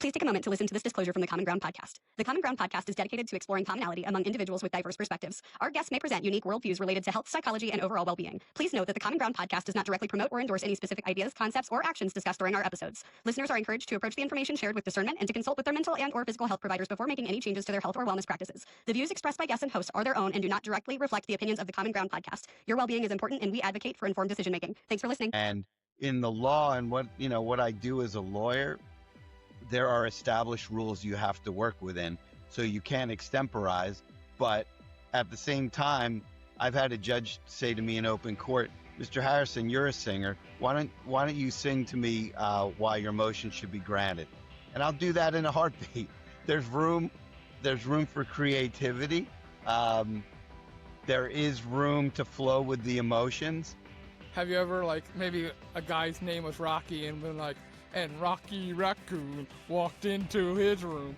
Please take a moment to listen to this disclosure from the Common Ground podcast. The Common Ground podcast is dedicated to exploring commonality among individuals with diverse perspectives. Our guests may present unique worldviews related to health, psychology, and overall well-being. Please note that the Common Ground podcast does not directly promote or endorse any specific ideas, concepts, or actions discussed during our episodes. Listeners are encouraged to approach the information shared with discernment and to consult with their mental and/or physical health providers before making any changes to their health or wellness practices. The views expressed by guests and hosts are their own and do not directly reflect the opinions of the Common Ground podcast. Your well-being is important, and we advocate for informed decision-making. Thanks for listening. And in the law and what I do as a lawyer, there are established rules you have to work within, so you can't extemporize. But at the same time, I've had a judge say to me in open court, "Mr. Harrison, you're a singer. Why don't you sing to me why your motion should be granted?" And I'll do that in a heartbeat. There's room for creativity. There is room to flow with the emotions. Have you ever, maybe a guy's name was Rocky and been like, "And Rocky Raccoon walked into his room,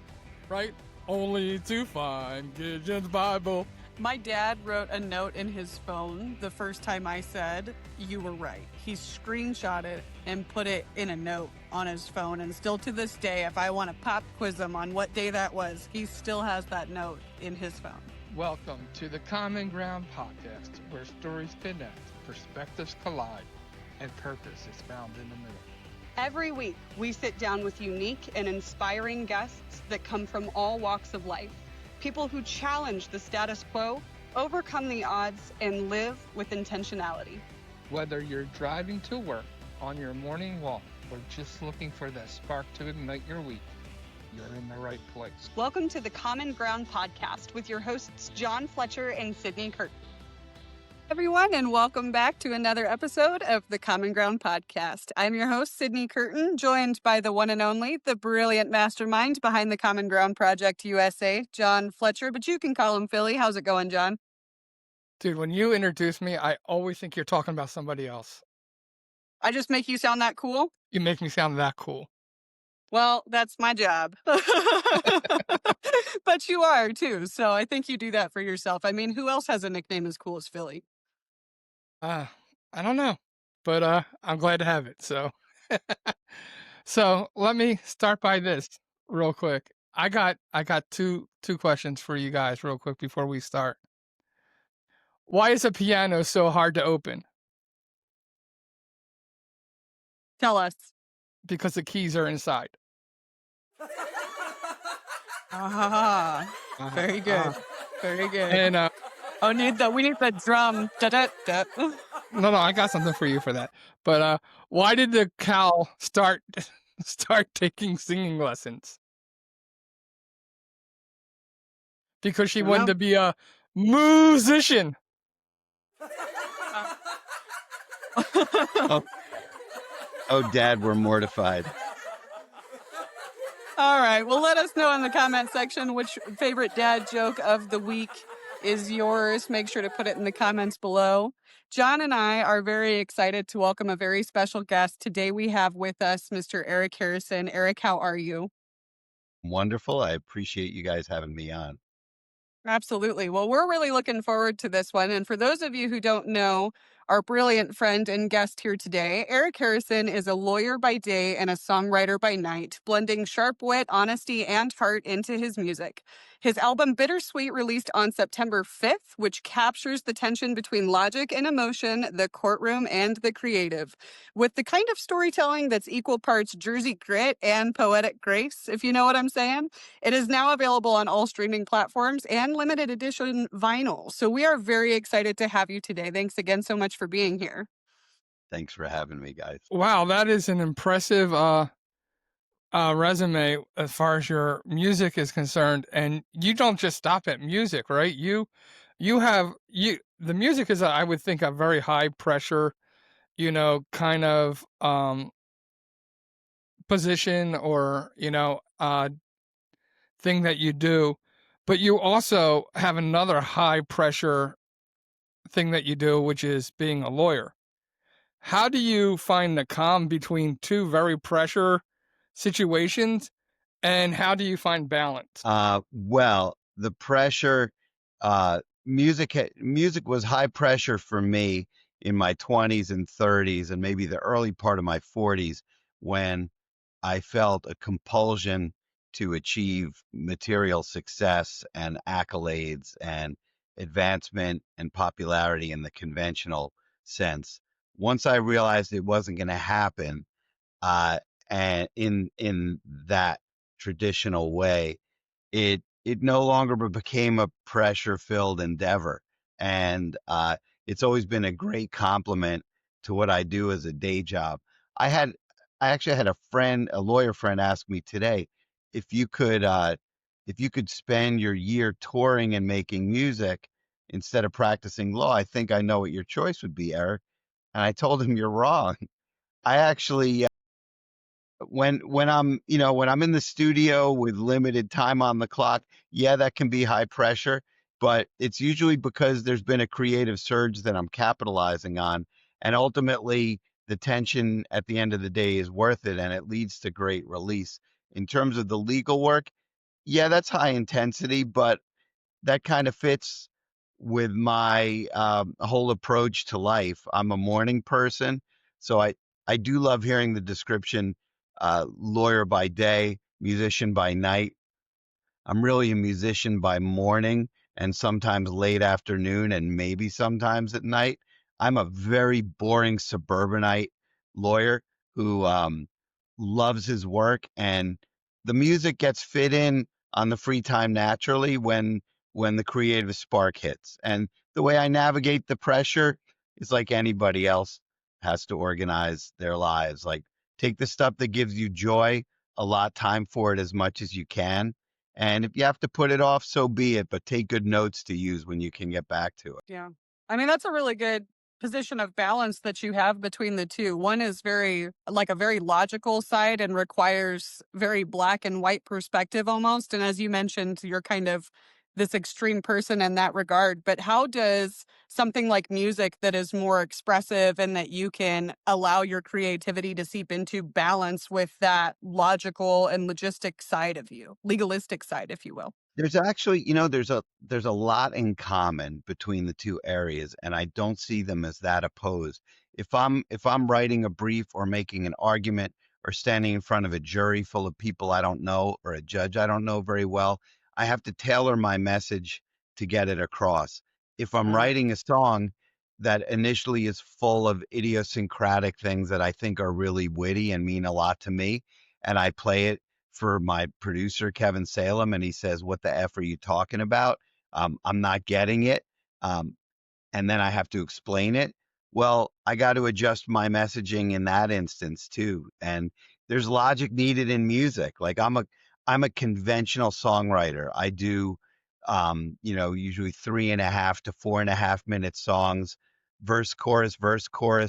right? Only to find Gideon's Bible." My dad wrote a note in his phone the first time I said, "You were right." He screenshot it and put it in a note on his phone. And still to this day, if I want to pop quiz him on what day that was, he still has that note in his phone. Welcome to the Common Ground podcast, where stories connect, perspectives collide, and purpose is found in the middle. Every week, we sit down with unique and inspiring guests that come from all walks of life. People who challenge the status quo, overcome the odds, and live with intentionality. Whether you're driving to work, on your morning walk, or just looking for that spark to ignite your week, you're in the right place. Welcome to the Common Ground podcast with your hosts, John Fletcher and Sydney Curtin. Everyone, and welcome back to another episode of the Common Ground podcast. I'm your host, Sydney Curtin, joined by the one and only, the brilliant mastermind behind the Common Ground Project USA, John Fletcher, but you can call him Philly. How's it going, John? Dude, when you introduce me, I always think you're talking about somebody else. I just make you sound that cool? You make me sound that cool. Well, that's my job. But you are, too, so I think you do that for yourself. I mean, who else has a nickname as cool as Philly? I don't know, but I'm glad to have it. So, so let me start by this real quick. I got two questions for you guys real quick before we start. Why is a piano so hard to open? Tell us. Because the keys are inside. Very good. Very good. And we need the drum. Da, da, da. No, I got something for you for that. But why did the cow start taking singing lessons? Because she wanted to be a musician. Oh, Dad, we're mortified. All right. Well, let us know in the comment section which favorite dad joke of the week is yours. Make sure to put it in the comments below. John and I are very excited to welcome a very special guest. Today we have with us Mr. Eric Harrison. Eric, how are you? Wonderful. I appreciate you guys having me on. Absolutely. Well, we're really looking forward to this one. And for those of you who don't know, our brilliant friend and guest here today, Eric Harrison is a lawyer by day and a songwriter by night, blending sharp wit, honesty, and heart into his music. His album Bittersweet released on September 5th, which captures the tension between logic and emotion, the courtroom and the creative, with the kind of storytelling that's equal parts Jersey grit and poetic grace, if you know what I'm saying. It is now available on all streaming platforms and limited edition vinyl. So we are very excited to have you today. Thanks again so much for being here. Thanks for having me, guys. Wow, that is an impressive resume as far as your music is concerned. And you don't just stop at music, right? The music is, I would think, a very high pressure, kind of position or, thing that you do. But you also have another high pressure thing that you do, which is being a lawyer. How do you find the calm between two very pressure situations, and how do you find balance? Well, the pressure, music was high pressure for me in my 20s and 30s and maybe the early part of my 40s when I felt a compulsion to achieve material success and accolades and advancement and popularity in the conventional sense. Once I realized it wasn't going to happen, uh, and in that traditional way, it no longer became a pressure filled endeavor, and it's always been a great compliment to what I do as a day job. I had I actually had a friend, a lawyer friend, ask me today if you could if you could spend your year touring and making music instead of practicing law. I think I know what your choice would be, Eric. And I told him you're wrong. I actually when I'm, when I'm in the studio with limited time on the clock, yeah, that can be high pressure, but it's usually because there's been a creative surge that I'm capitalizing on. And ultimately, the tension at the end of the day is worth it and it leads to great release. In terms of the legal work, yeah, that's high intensity, but that kind of fits with my whole approach to life. I'm a morning person, so I do love hearing the description, lawyer by day, musician by night. I'm really a musician by morning and sometimes late afternoon and maybe sometimes at night. I'm a very boring suburbanite lawyer who loves his work, and the music gets fit in on the free time naturally when the creative spark hits. And the way I navigate the pressure is like anybody else has to organize their lives. Like take the stuff that gives you joy, allot time for it as much as you can, and if you have to put it off, so be it, but take good notes to use when you can get back to it. Yeah. I mean, that's a really good position of balance that you have between the two. One is very, like a very logical side and requires very black and white perspective almost. And as you mentioned, you're kind of this extreme person in that regard. But how does something like music that is more expressive and that you can allow your creativity to seep into balance with that logical and logistic side of you, legalistic side, if you will? There's actually, there's a lot in common between the two areas, and I don't see them as that opposed. If I'm writing a brief or making an argument or standing in front of a jury full of people I don't know or a judge I don't know very well, I have to tailor my message to get it across. If I'm Uh, writing a song that initially is full of idiosyncratic things that I think are really witty and mean a lot to me, and I play it for my producer, Kevin Salem, and he says, "What the F are you talking about? I'm not getting it." Um, and then I have to explain it. Well, I got to adjust my messaging in that instance too. And there's logic needed in music. Like I'm a conventional songwriter. I do usually 3.5 to 4.5 minute songs, verse, chorus,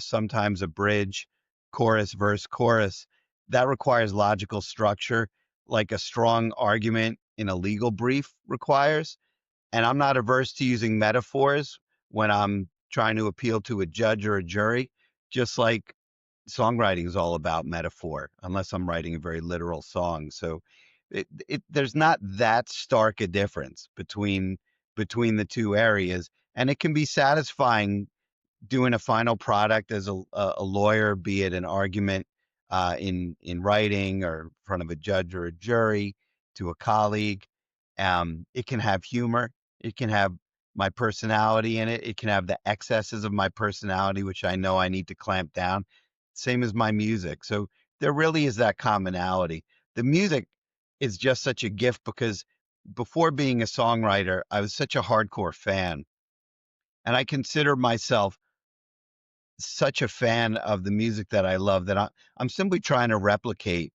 sometimes a bridge, chorus, verse, chorus. That requires logical structure, like a strong argument in a legal brief requires. And I'm not averse to using metaphors when I'm trying to appeal to a judge or a jury, just like songwriting is all about metaphor, unless I'm writing a very literal song. So there's not that stark a difference between the two areas, and it can be satisfying doing a final product as a lawyer, be it an argument in writing or in front of a judge or a jury, to a colleague. It can have humor. It can have my personality in it. It can have the excesses of my personality, which I know I need to clamp down. Same as my music. So there really is that commonality. The music is just such a gift because before being a songwriter, I was such a hardcore fan. And I consider myself such a fan of the music that I love that I'm simply trying to replicate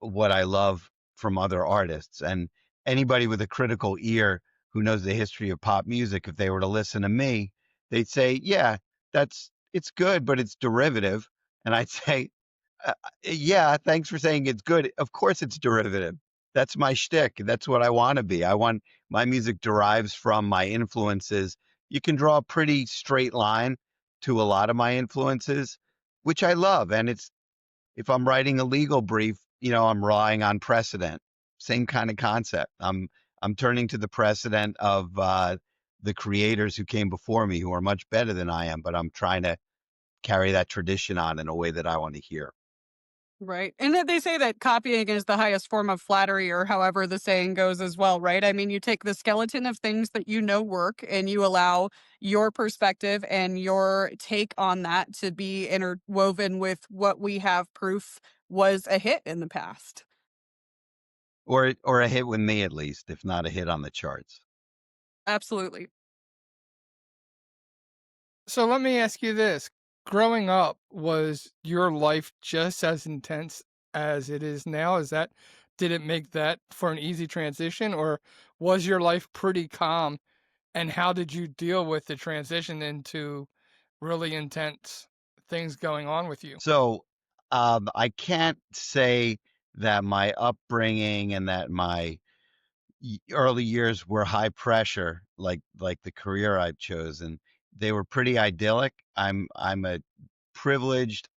what I love from other artists. And anybody with a critical ear who knows the history of pop music, if they were to listen to me, they'd say, "Yeah, it's good, but it's derivative." And I'd say, "Yeah, thanks for saying it's good. Of course it's derivative. That's my shtick. That's what I want to be. I want my music derives from my influences." You can draw a pretty straight line to a lot of my influences, which I love. And it's if I'm writing a legal brief, I'm relying on precedent. Same kind of concept. I'm turning to the precedent of the creators who came before me, who are much better than I am, but I'm trying to carry that tradition on in a way that I want to hear. Right. And then they say that copying is the highest form of flattery, or however the saying goes as well, right? I mean, you take the skeleton of things that you know work and you allow your perspective and your take on that to be interwoven with what we have proof was a hit in the past. or a hit with me at least, if not a hit on the charts. Absolutely. So let me ask you this. Growing up, was your life just as intense as it is now? Did it make that for an easy transition, or was your life pretty calm? And how did you deal with the transition into really intense things going on with you? So I can't say that my upbringing and that my early years were high pressure, like the career I've chosen. They were pretty idyllic. I'm a privileged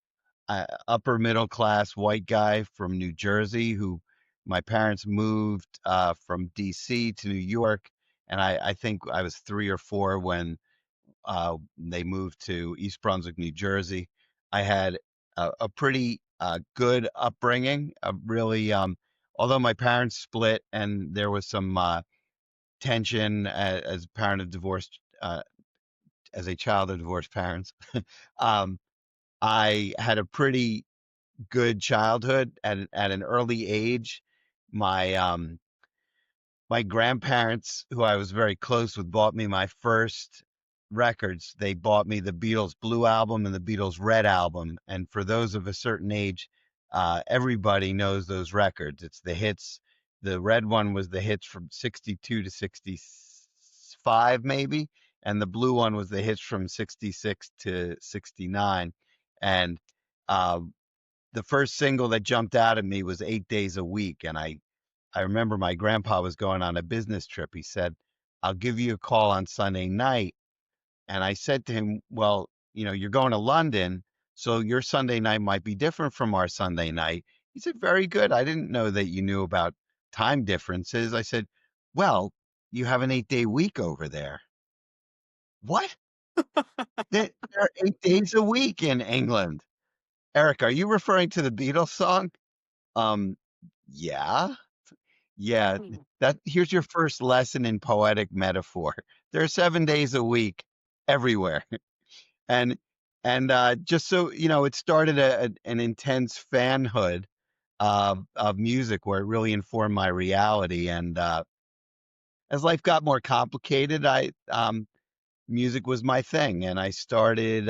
upper middle class white guy from New Jersey who my parents moved from DC to New York. And I think I was 3 or 4 when they moved to East Brunswick, New Jersey. I had a pretty good upbringing, really, although my parents split and there was some tension as a parent of divorced, as a child of divorced parents. um, I had a pretty good childhood at an early age. My my grandparents, who I was very close with, bought me my first records. They bought me the Beatles Blue album and the Beatles Red album. And for those of a certain age, everybody knows those records. It's the hits. The red one was the hits from 62 to 65, maybe. And the blue one was the hits from 66 to 69. And uh, the first single that jumped out at me was 8 Days a Week. And I remember my grandpa was going on a business trip. He said, I'll give you a call on Sunday night. And I said to him, well, you're going to London, so your Sunday night might be different from our Sunday night. He said, very good. I didn't know that you knew about time differences. I said, well, you have an 8-day week over there. What? There are 8 days a week in England. Eric, are you referring to the Beatles song? Um, yeah. Yeah, Hmm. that here's your first lesson in poetic metaphor. There are 7 days a week everywhere. And just so it started an intense fanhood of music where it really informed my reality. And as life got more complicated, I music was my thing, and I started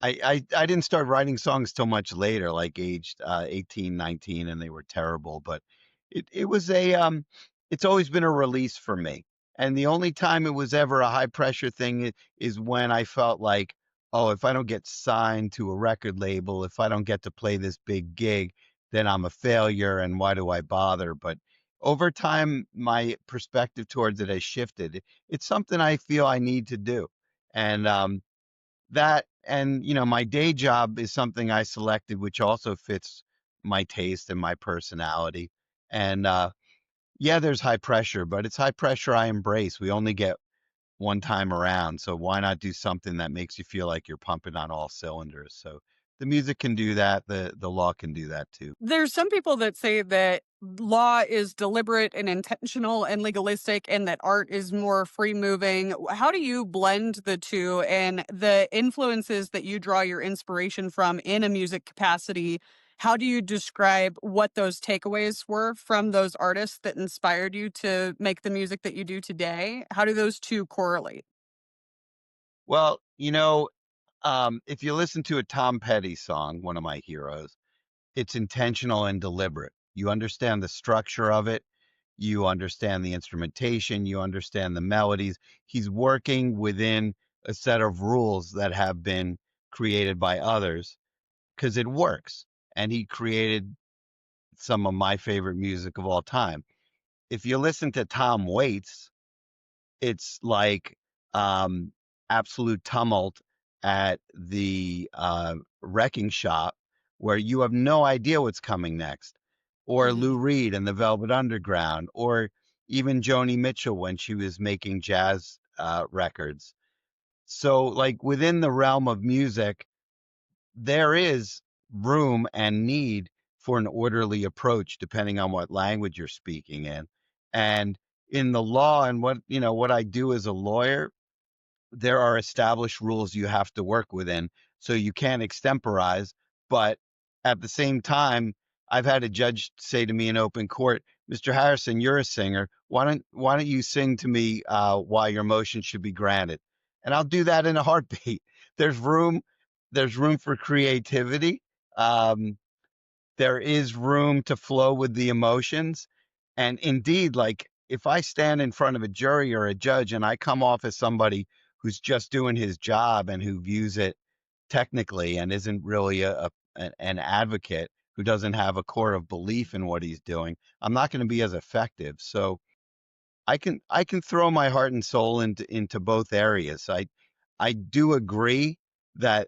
I didn't start writing songs till much later, like aged 18, 19, and they were terrible. But it was it's always been a release for me. And the only time it was ever a high pressure thing is when I felt like, oh, if I don't get signed to a record label, if I don't get to play this big gig, then I'm a failure, and why do I bother? But over time, my perspective towards it has shifted. It's something I feel I need to do. And that and my day job is something I selected, which also fits my taste and my personality. And yeah, there's high pressure, but it's high pressure I embrace. We only get one time around, so why not do something that makes you feel like you're pumping on all cylinders? So the music can do that, the law can do that too. There's some people that say that law is deliberate and intentional and legalistic, and that art is more free moving. How do you blend the two, and the influences that you draw your inspiration from in a music capacity? How do you describe what those takeaways were from those artists that inspired you to make the music that you do today? How do those two correlate? Well, if you listen to a Tom Petty song, one of my heroes, it's intentional and deliberate. You understand the structure of it. You understand the instrumentation. You understand the melodies. He's working within a set of rules that have been created by others because it works. And he created some of my favorite music of all time. If you listen to Tom Waits, it's like um, absolute tumult at the wrecking shop where you have no idea what's coming next. Or Mhm. Lou Reed and the Velvet Underground, or even Joni Mitchell when she was making jazz records. So, like within the realm of music, there is room and need for an orderly approach depending on what language you're speaking in. And in the law and what I do as a lawyer, there are established rules you have to work within. So you can't extemporize. But at the same time, I've had a judge say to me in open court, Mr. Harrison, you're a singer. Why don't you sing to me why your motion should be granted? And I'll do that in a heartbeat. There's room, there's room for creativity. Um, there is room to flow with the emotions. And indeed, like if I stand in front of a jury or a judge and I come off as somebody who's just doing his job and who views it technically and isn't really an advocate, who doesn't have a core of belief in what he's doing, I'm not going to be as effective. So I can throw my heart and soul into both areas. I do agree that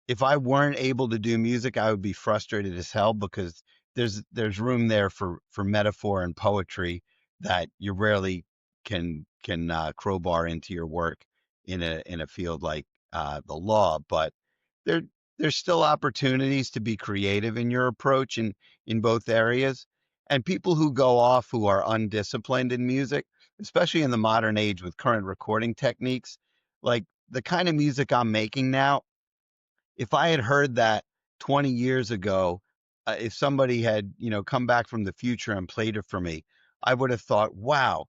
if I weren't able to do music, I would be frustrated as hell because there's room there for metaphor and poetry that you rarely can crowbar into your work in a field like the law. But there there's still opportunities to be creative in your approach in both areas. And people who go off who are undisciplined in music, especially in the modern age with current recording techniques, like the kind of music I'm making now, if I had heard that 20 years ago, if somebody had, come back from the future and played it for me, I would have thought, wow,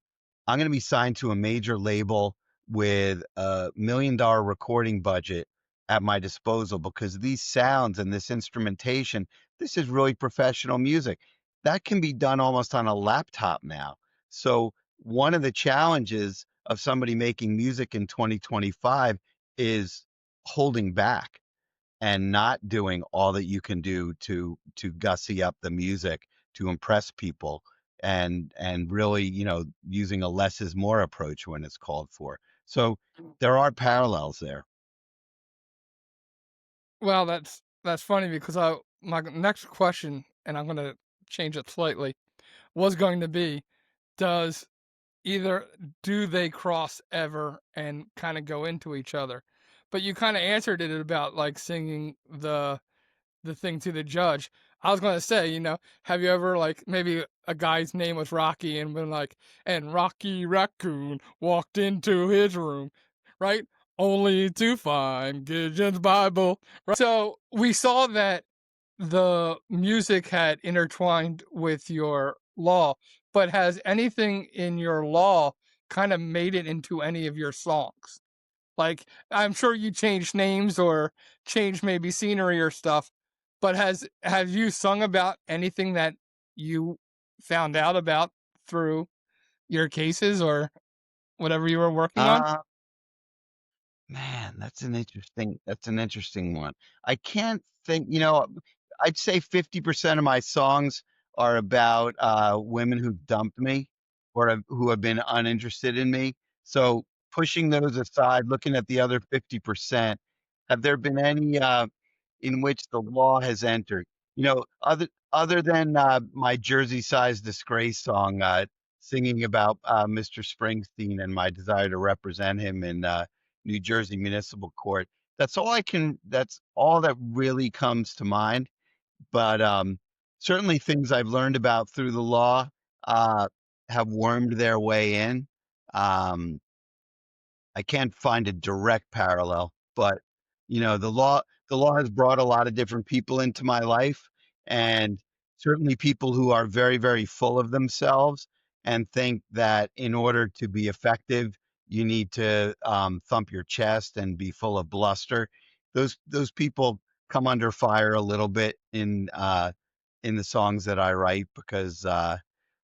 I'm going to be signed to a major label with $1 million recording budget at my disposal because these sounds and this instrumentation, this is really professional music. That can be done almost on a laptop now. So, one of the challenges of somebody making music in 2025 is holding back and not doing all that you can do to gussy up the music to impress people and really using a less is more approach when it's called for. So there are parallels there. Well, that's funny because my next question, and I'm gonna change it slightly, was going to be, does either do they cross ever and kind of go into each other? But you kind of answered it about like singing the thing to the judge. I was gonna say, have you ever like maybe a guy's name was Rocky and been like, and Rocky Raccoon walked into his room, right? Only to find Gideon's Bible. Right? So we saw that the music had intertwined with your law, but has anything in your law kind of made it into any of your songs? Like, I'm sure you changed names or changed maybe scenery or stuff, but have you sung about anything that you found out about through your cases or whatever you were working on? uh Man, that's an interesting one. I can't think, I'd say 50% of my songs are about women who dumped me or who have been uninterested in me. So pushing those aside, looking at the other 50%, have there been any in which the law has entered? Other than my Jersey Size Disgrace song, singing about Mr. Springsteen and my desire to represent him in New Jersey Municipal Court. That's all that really comes to mind. But certainly things I've learned about through the law uh, have wormed their way in. Um, I can't find a direct parallel, but the law has brought a lot of different people into my life, and certainly people who are very, very full of themselves and think that in order to be effective, you need to thump your chest and be full of bluster. Those people come under fire a little bit in the songs that I write because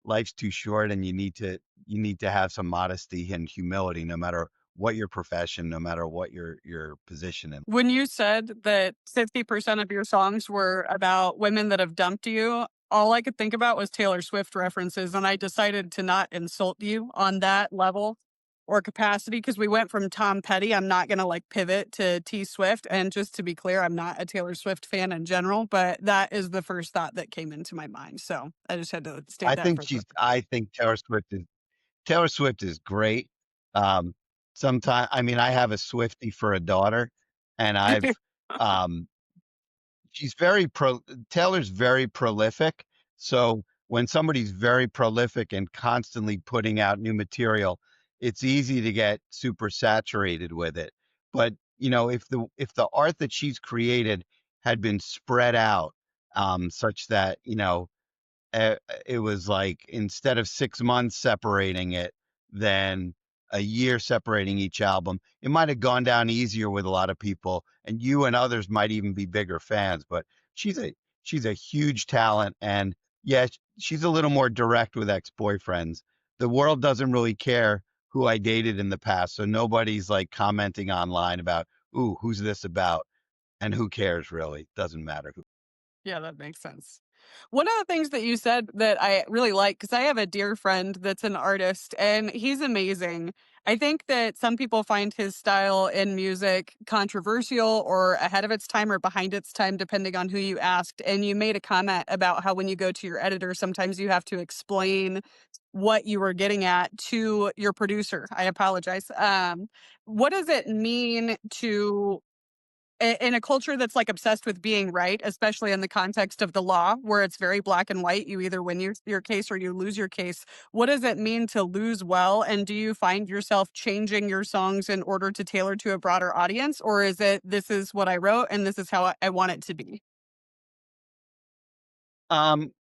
life's too short and you need to have some modesty and humility no matter what your profession, no matter what your position in. When you said that 50% of your songs were about women that have dumped you, all I could think about was Taylor Swift references. And I decided to not insult you on that level or capacity because we went from Tom Petty. I'm not going to like pivot to T Swift. And just to be clear, I'm not a Taylor Swift fan in general, but that is the first thought that came into my mind. So I just had to state that for the I think Taylor Swift is great. Um Sometimes I mean I have a Swiftie for a daughter and I've record. um she's Taylor's very prolific. So when somebody's very prolific and constantly putting out new material, it's easy to get super saturated with it. But if the art that she's created had been spread out, such that uh, it was like instead of 6 months separating it, then a year separating each album, it might have gone down easier with a lot of people, and you and others might even be bigger fans. But she's a she's a huge talent, and yeah, she's a little more direct with ex-boyfriends. The world doesn't really care who I dated in the past, so nobody's like commenting online about, "Ooh, who's this about?" And who cares really? Doesn't matter who. Yeah, that makes sense. One of the things that you said that I really like, because I have a dear friend that's an artist and he's amazing. I think that some people find his style in music controversial or ahead of its time or behind its time, depending on who you asked. And you made a comment about how when you go to your editor, sometimes you have to explain what you were getting at to your producer. I apologize. What does it mean to in a culture that's like obsessed with being right, especially in the context of the law, where it's very black and white, you either win your case or you lose your case. What does it mean to lose well? And do you find yourself changing your songs in order to tailor to a broader audience? Or is it, this is what I wrote and this is how I want it to be? Um,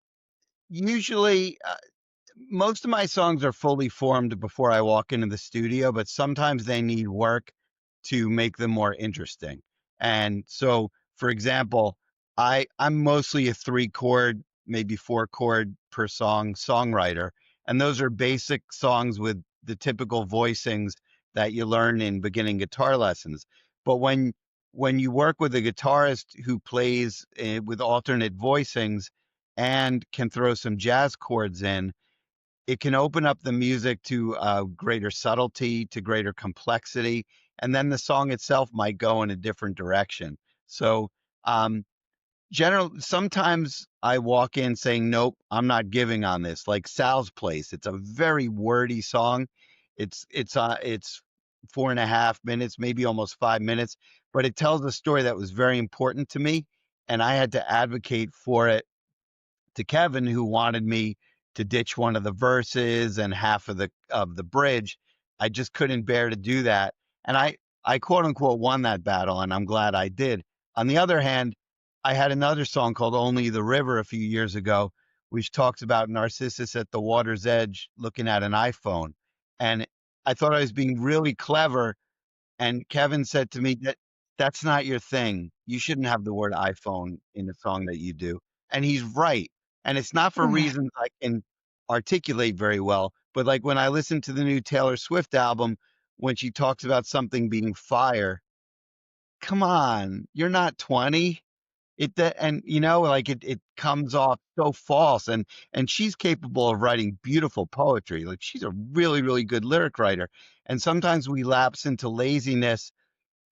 Usually, most of my songs are fully formed before I walk into the studio, but sometimes they need work to make them more interesting. And so, for example, I'm mostly a 3 chord, maybe 4 chord per song songwriter, and those are basic songs with the typical voicings that you learn in beginning guitar lessons. But when you work with a guitarist who plays with alternate voicings and can throw some jazz chords in, it can open up the music to greater subtlety, to greater complexity, and then the song itself might go in a different direction. So, um, sometimes I walk in saying, "Nope, I'm not giving on this." Like Sal's Place, it's a very wordy song. It's 4.5 minutes, maybe almost 5 minutes, but it tells a story that was very important to me, and I had to advocate for it to Kevin, who wanted me to ditch one of the verses and half of the bridge. I just couldn't bear to do that, and I quote unquote won that battle, and I'm glad I did. On the other hand, I had another song called "Only the River" a few years ago, which talks about Narcissus at the water's edge looking at an iPhone, and I thought I was being really clever, and Kevin said to me that that's not your thing. You shouldn't have the word iPhone in a song that you do. And he's right. And it's not for Mm. reasons I can articulate very well, but like when I listen to the new Taylor Swift album, when she talks about something being fire, come on, you're not 20. And like it comes off so false, and she's capable of writing beautiful poetry. Like she's a really, really good lyric writer. And sometimes we lapse into laziness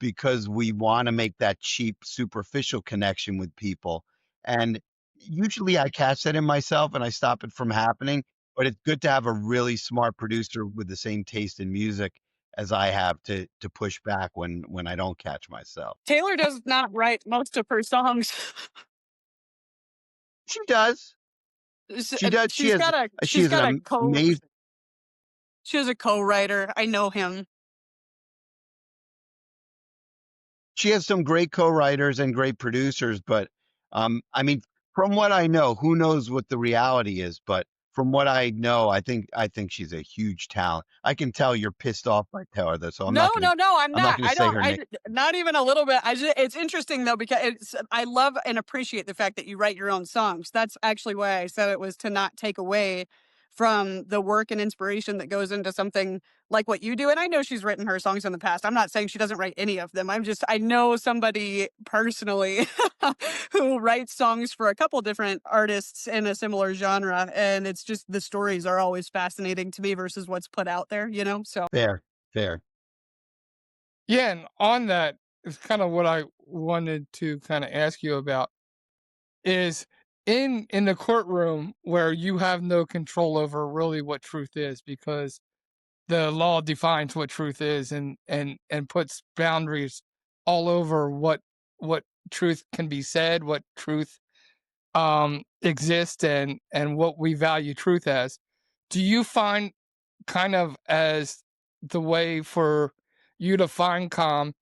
because we want to make that cheap, superficial connection with people. And usually I catch that in myself and I stop it from happening. But it's good to have a really smart producer with the same taste in music as I have to push back when I don't catch myself. Taylor does not write most of her songs. She does. She does. She's got a She she's has got a an co amazing. she has a co-writer. I know him. She has some great co-writers and great producers, but I mean, from what I know, who knows what the reality is, but from what I know, I think she's a huge talent. I can tell you're pissed off by Taylor though, so No, no, no, I'm I'm not not. gonna say her name. Not even a little bit. It's interesting though, because I love and appreciate the fact that you write your own songs. That's actually why I said it was to not take away from the work and inspiration that goes into something like what you do. And I know she's written her songs in the past. I'm not saying she doesn't write any of them. I know somebody personally who writes songs for a couple different artists in a similar genre. And it's just the stories are always fascinating to me versus what's put out there, So Fair, fair. Yeah, and on that is kind of what I wanted to kind of ask you about is in the courtroom where you have no control over really what truth is because the law defines what truth is and puts boundaries all over what truth can be said, what truth exists, and what we value truth as. Do you find kind of as the way for you to find calm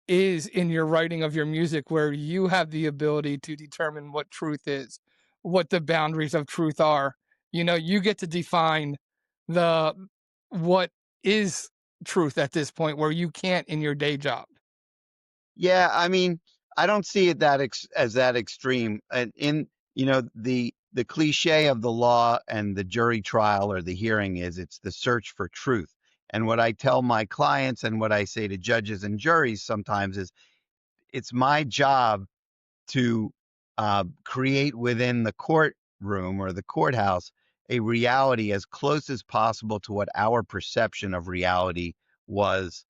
is in your writing of your music, where you have the ability to determine what truth is, what the boundaries of truth are? You know, you get to define the what is truth at this point, where you can't in your day job. Yeah, I mean, I don't see it as that extreme. And in, the cliche of the law and the jury trial or the hearing is it's the search for truth. And what I tell my clients and what I say to judges and juries sometimes is it's my job to create within the courtroom or the courthouse a reality as close as possible to what our perception of reality was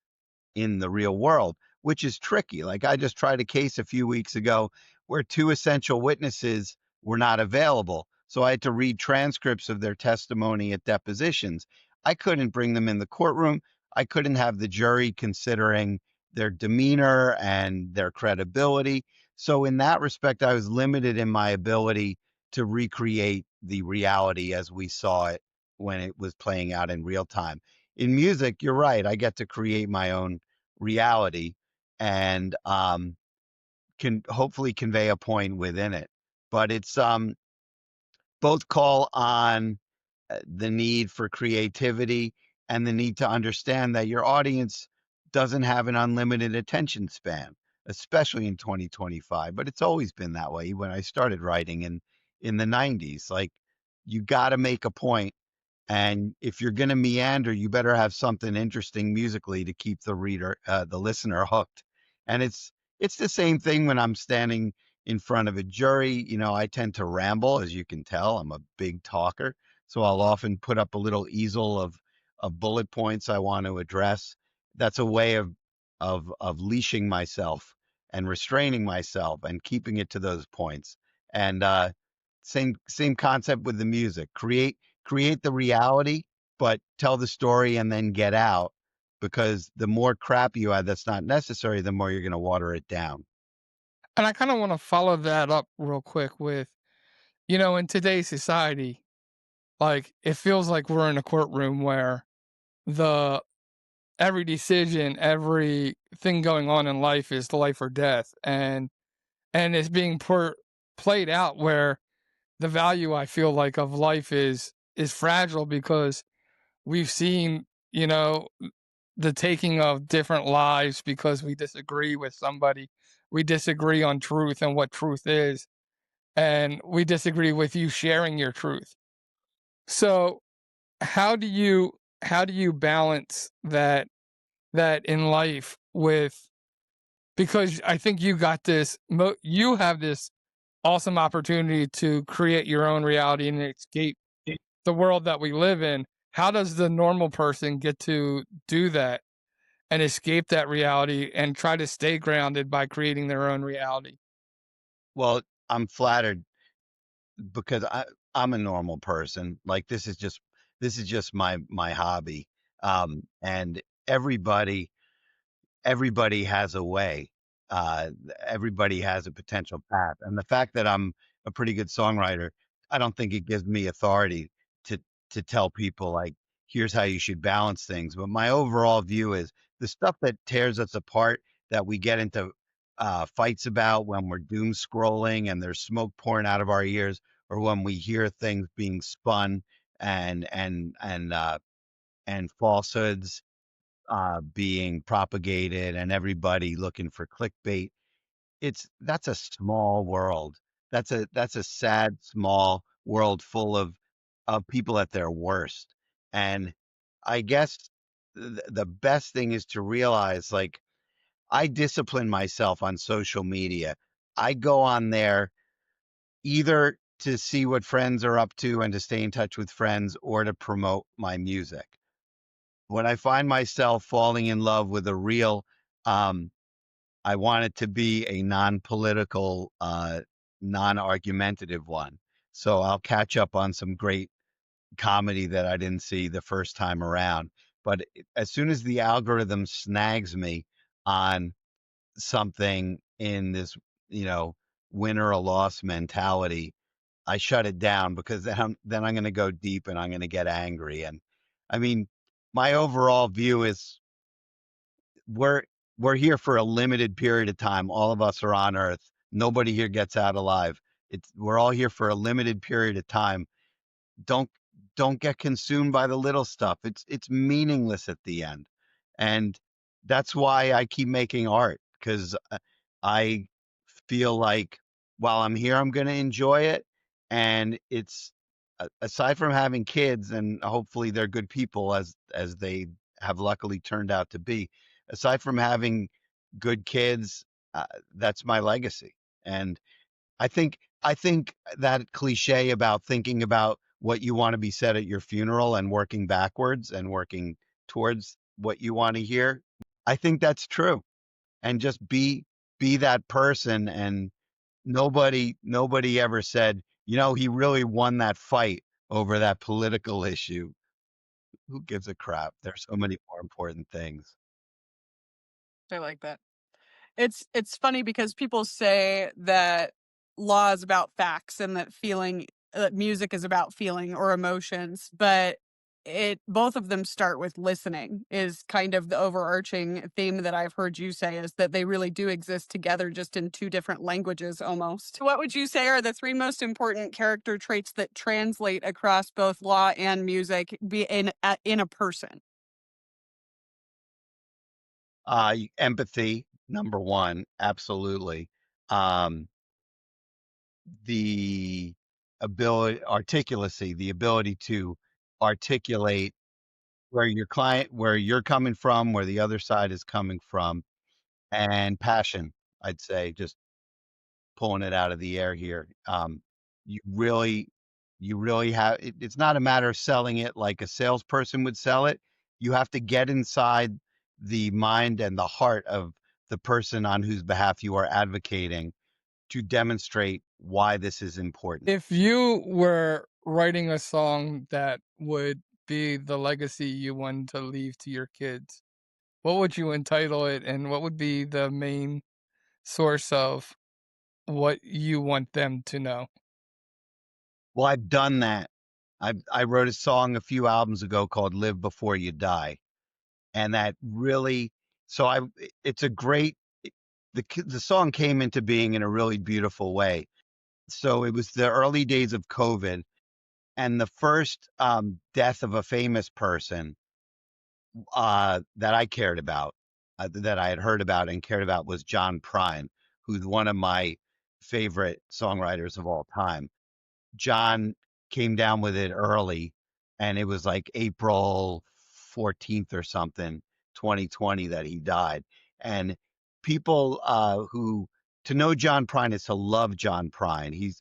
in the real world, which is tricky. Like I just tried a case a few weeks ago where two essential witnesses were not available. So I had to read transcripts of their testimony at depositions. I couldn't bring them in the courtroom. I couldn't have the jury considering their demeanor and their credibility. So in that respect, I was limited in my ability to recreate the reality as we saw it when it was playing out in real time. In music, you're right. I get to create my own reality and can hopefully convey a point within it. But it's both call on the need for creativity and the need to understand that your audience doesn't have an unlimited attention span, especially in 2025. But it's always been that way when I started writing in the 90s. Like you got to make a point, and if you're going to meander, you better have something interesting musically to keep the listener hooked. And it's the same thing when I'm standing in front of a jury. I tend to ramble, as you can tell. I'm a big talker, so I'll often put up a little easel of bullet points I want to address. That's a way of leashing myself and restraining myself and keeping it to those points. And same concept with the music. Create the reality, but tell the story and then get out. Because the more crap you add that's not necessary, the more you're going to water it down. And I kind of want to follow that up real quick with, in today's society, like it feels like we're in a courtroom where the every decision, everything going on in life is life or death, and it's being played out where the value I feel like of life is fragile because we've seen, the taking of different lives because we disagree with somebody. We disagree on truth and what truth is, and we disagree with you sharing your truth. So how do you balance that in life with, because I think you got this you have this awesome opportunity to create your own reality and escape the world that we live in. How does the normal person get to do that and escape that reality and try to stay grounded by creating their own reality? Well, I'm flattered because I'm a normal person. Like this is just my hobby. And everybody everybody has a way. Uh, Everybody has a potential path. And the fact that I'm a pretty good songwriter, I don't think it gives me authority to to tell people like, here's how you should balance things. But my overall view is the stuff that tears us apart, that we get into fights about when we're doom scrolling and there's smoke pouring out of our ears, or when we hear things being spun and falsehoods being propagated and everybody looking for clickbait. That's a small world. That's a sad small world full of people at their worst. And I guess the best thing is to realize like I discipline myself on social media. I go on there either to see what friends are up to and to stay in touch with friends or to promote my music. When I find myself falling in love with a reel, um, I want it to be a non-political, non-argumentative one. So I'll catch up on some great comedy that I didn't see the first time around. But as soon as the algorithm snags me on something in this win or a loss mentality, I shut it down because then I'm going to go deep and I'm going to get angry. And I mean, my overall view is we're we're here for a limited period of time. All of us are on Earth. Nobody here gets out alive. We're all here for a limited period of time. Don't don't get consumed by the little stuff. It's meaningless at the end. And that's why I keep making art, because I feel like while I'm here, I'm going to enjoy it. And it's aside from having kids, and hopefully they're good people as they have luckily turned out to be. Aside from having good kids, that's my legacy. And I think that cliche about thinking about what you want to be said at your funeral and working backwards and working towards what you want to hear, I think that's true. And just be that person. And nobody ever said, he really won that fight over that political issue. Who gives a crap? There's so many more important things. I like that. It's funny because people say that law is about facts and that music is about feeling or emotions, but it both of them start with listening is kind of the overarching theme that I've heard you say, is that they really do exist together, just in two different languages almost. What would you say are the three most important character traits that translate across both law and music in a person? Empathy, number one, absolutely. Um, the articulacy, the ability to articulate where you're coming from, where the other side is coming from, and passion, I'd say, just pulling it out of the air here. You really, you really have, it's not a matter of selling it like a salesperson would sell it. You have to get inside the mind and the heart of the person on whose behalf you are advocating to demonstrate why this is important. If you were writing a song that would be the legacy you want to leave to your kids, what would you entitle it, and what would be the main source of what you want them to know? Well, I've done that. I wrote a song a few albums ago called "Live Before You Die," and that really, so I, it's a great. The song came into being in a really beautiful way. So it was the early days of COVID, and the first death of a famous person that I cared about, that I had heard about and cared about, was John Prine, who's one of my favorite songwriters of all time. John came down with it early, and it was like April 14th or something, 2020, that he died. And people who to know John Prine is to love John Prine.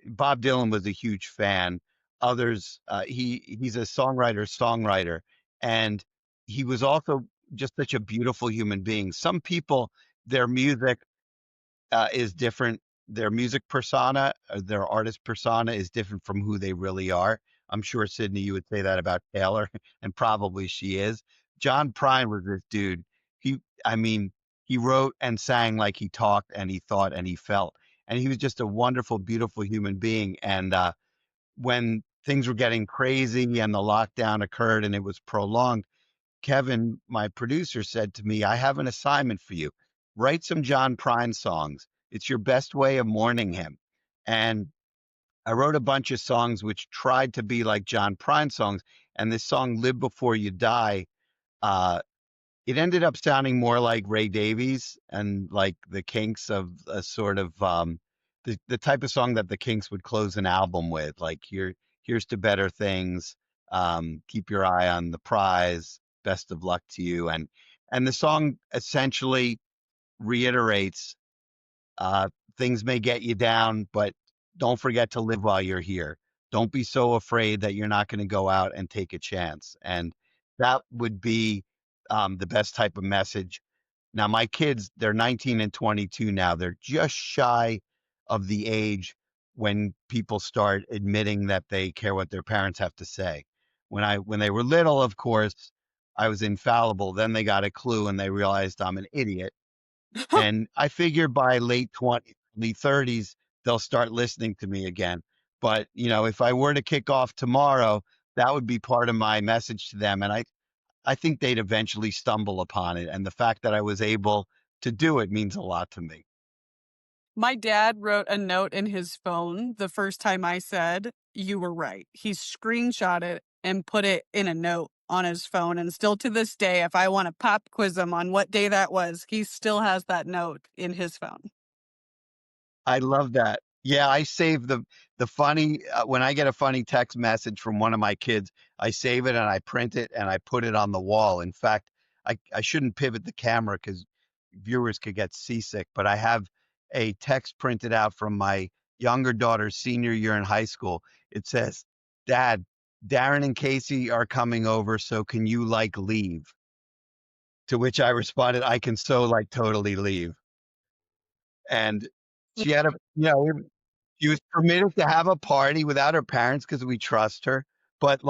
Bob Dylan was a huge fan. Others, he's a songwriter, and he was also just such a beautiful human being. Some people, their music is different. Their music persona, their artist persona, is different from who they really are. I'm sure, Sydney, you would say that about Taylor, and probably she is. John Prine was this dude. I mean, he wrote and sang like he talked and he thought and he felt. And he was just a wonderful, beautiful human being. And when things were getting crazy and the lockdown occurred and it was prolonged, Kevin, my producer, said to me, I have an assignment for you. Write some John Prine songs. It's your best way of mourning him. And I wrote a bunch of songs which tried to be like John Prine songs. And this song, Live Before You Die, uh, it ended up sounding more like Ray Davies and like the Kinks, of a sort of the type of song that the Kinks would close an album with, like here's to better things, keep your eye on the prize, best of luck to you. And the song essentially reiterates, uh, things may get you down, but don't forget to live while you're here. Don't be so afraid that you're not going to go out and take a chance. And that would be the best type of message. Now, my kids, they're 19 and 22 now. They're just shy of the age when people start admitting that they care what their parents have to say. When they were little, of course, I was infallible. Then they got a clue and they realized I'm an idiot. And I figure by late 20s, early 30s, they'll start listening to me again. But, if I were to kick off tomorrow, that would be part of my message to them. And I think they'd eventually stumble upon it. And the fact that I was able to do it means a lot to me. My dad wrote a note in his phone the first time I said, "You were right." He screenshot it and put it in a note on his phone. And still to this day, if I want to pop quiz him on what day that was, he still has that note in his phone. I love that. Yeah, I save the funny when I get a funny text message from one of my kids, I save it and I print it and I put it on the wall. In fact, I shouldn't pivot the camera because viewers could get seasick, but I have a text printed out from my younger daughter's senior year in high school. It says, "Dad, Darren and Casey are coming over, so can you leave?" To which I responded, "I can so totally leave." And she had she was permitted to have a party without her parents because we trust her. But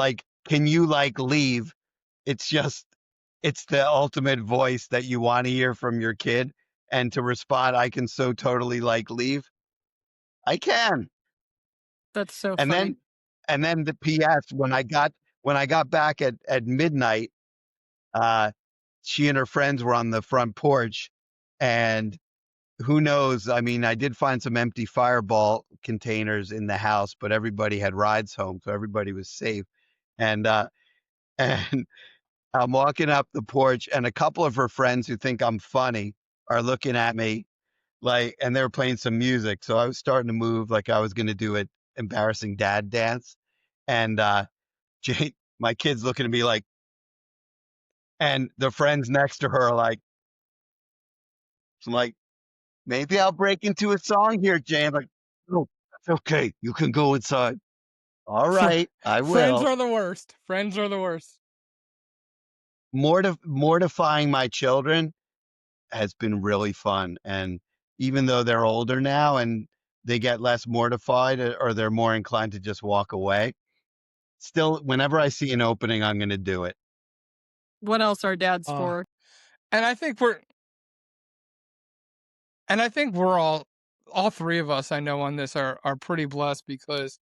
can you leave? It's just, it's the ultimate voice that you want to hear from your kid. And to respond, I can so totally leave. I can. That's so And funny. then the PS when I got back at midnight, uh, she and her friends were on the front porch, and who knows? I mean, I did find some empty Fireball containers in the house, but everybody had rides home, so everybody was safe. And and I'm walking up the porch, and a couple of her friends who think I'm funny are looking at me and they were playing some music. So I was starting to move like I was going to do an embarrassing dad dance, and Jane, my kid's looking at me and the friends next to her are like, so I'm like, maybe I'll break into a song here, Jane. Like, no, that's okay. You can go inside. All right, I Friends will. are the worst. Friends are the worst. Mortifying my children has been really fun. And even though they're older now and they get less mortified or they're more inclined to just walk away, still, whenever I see an opening, I'm going to do it. What else are dads Uh, for? and I think we're all three of us I know on this are pretty blessed because